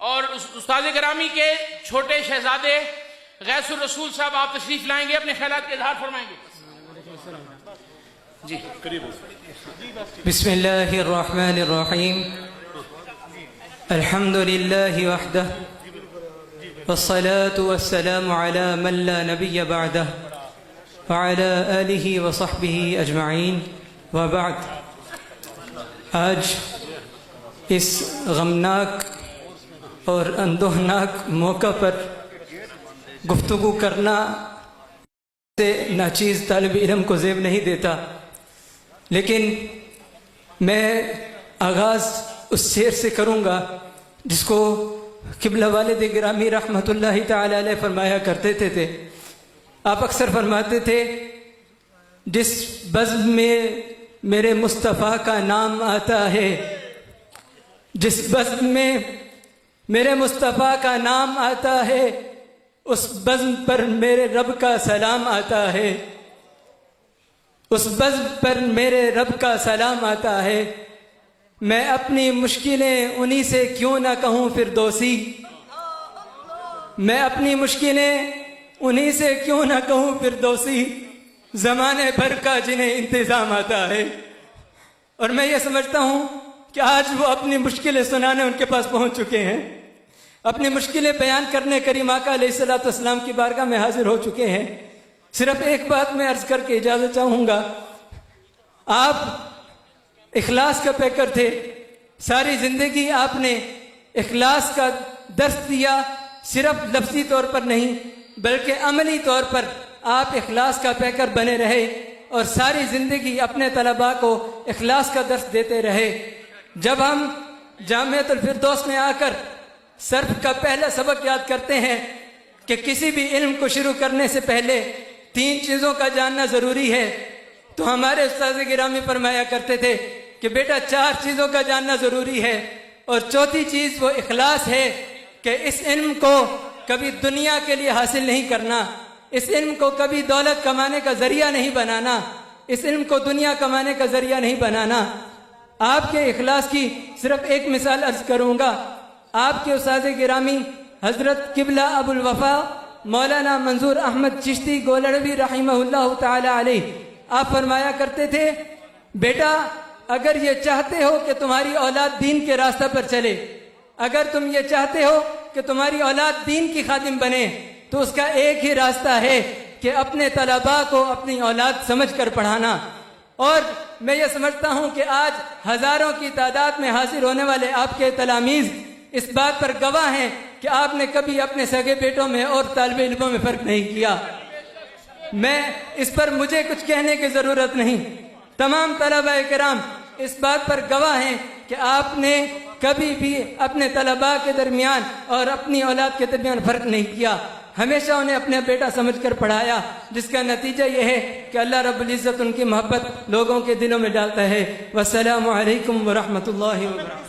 اور استاد گرامی کے چھوٹے شہزادے غیث الرسول صاحب آپ تشریف لائیں گے، اپنے خیالات کے اظہار فرمائیں گے. جی بسم اللہ الرحمن الرحیم. الحمد للہ وحدہ والصلاة والسلام على من لا نبی بعدہ وعلى آلہ وصحبہ اجمعین وبعد. آج اس غمناک اور اندوہناک موقع پر گفتگو کرنا سے ناچیز طالب علم کو زیب نہیں دیتا، لیکن میں آغاز اس شعر سے کروں گا جس کو قبلہ والد گرامی رحمۃ اللہ تعالی علیہ فرمایا کرتے تھے. آپ اکثر فرماتے تھے، جس بزم میں میرے مصطفیٰ کا نام آتا ہے، جس بزم میں میرے مصطفیٰ کا نام آتا ہے، اس بزم پر میرے رب کا سلام آتا ہے، اس بزم پر میرے رب کا سلام آتا ہے. میں اپنی مشکلیں انہی سے کیوں نہ کہوں فردوسی، میں اپنی مشکلیں انہی سے کیوں نہ کہوں فردوسی، زمانے بھر کا جنہیں انتظام آتا ہے. اور میں یہ سمجھتا ہوں کہ آج وہ اپنی مشکلیں سنانے ان کے پاس پہنچ چکے ہیں، اپنی مشکلیں بیان کرنے کریم آقا علیہ الصلوۃ والسلام کی بارگاہ میں حاضر ہو چکے ہیں. صرف ایک بات میں عرض کر کے اجازت چاہوں گا. آپ اخلاص کا پیکر تھے، ساری زندگی آپ نے اخلاص کا درس دیا، صرف لفظی طور پر نہیں بلکہ عملی طور پر آپ اخلاص کا پیکر بنے رہے اور ساری زندگی اپنے طلباء کو اخلاص کا درس دیتے رہے. جب ہم جامعۃ الفردوس میں آ کر صرف کا پہلا سبق یاد کرتے ہیں کہ کسی بھی علم کو شروع کرنے سے پہلے 3 چیزوں کا جاننا ضروری ہے، تو ہمارے استاد گرامی فرمایا کرتے تھے کہ بیٹا 4 چیزوں کا جاننا ضروری ہے، اور چوتھی چیز وہ اخلاص ہے کہ اس علم کو کبھی دنیا کے لیے حاصل نہیں کرنا، اس علم کو کبھی دولت کمانے کا ذریعہ نہیں بنانا، اس علم کو دنیا کمانے کا ذریعہ نہیں بنانا. آپ کے اخلاص کی صرف ایک مثال عرض کروں گا. آپ کے استاد گرامی حضرت قبلہ ابو الوفا مولانا منظور احمد چشتی گولڑوی رحمہ اللہ تعالی علیہ، آپ فرمایا کرتے تھے، بیٹا اگر یہ چاہتے ہو کہ تمہاری اولاد دین کے راستہ پر چلے، اگر تم یہ چاہتے ہو کہ تمہاری اولاد دین کی خادم بنے، تو اس کا ایک ہی راستہ ہے کہ اپنے طلباء کو اپنی اولاد سمجھ کر پڑھانا. اور میں یہ سمجھتا ہوں کہ آج ہزاروں کی تعداد میں حاضر ہونے والے آپ کے تلاميذ اس بات پر گواہ ہیں کہ آپ نے کبھی اپنے سگے بیٹوں میں اور طالب علموں میں فرق نہیں کیا. میں اس پر مجھے کچھ کہنے کی ضرورت نہیں، تمام طلباء کرام اس بات پر گواہ ہیں کہ آپ نے کبھی بھی اپنے طلباء کے درمیان اور اپنی اولاد کے درمیان فرق نہیں کیا، ہمیشہ انہیں اپنا بیٹا سمجھ کر پڑھایا، جس کا نتیجہ یہ ہے کہ اللہ رب العزت ان کی محبت لوگوں کے دلوں میں ڈالتا ہے. والسلام علیکم ورحمۃ اللہ وبرکاتہ.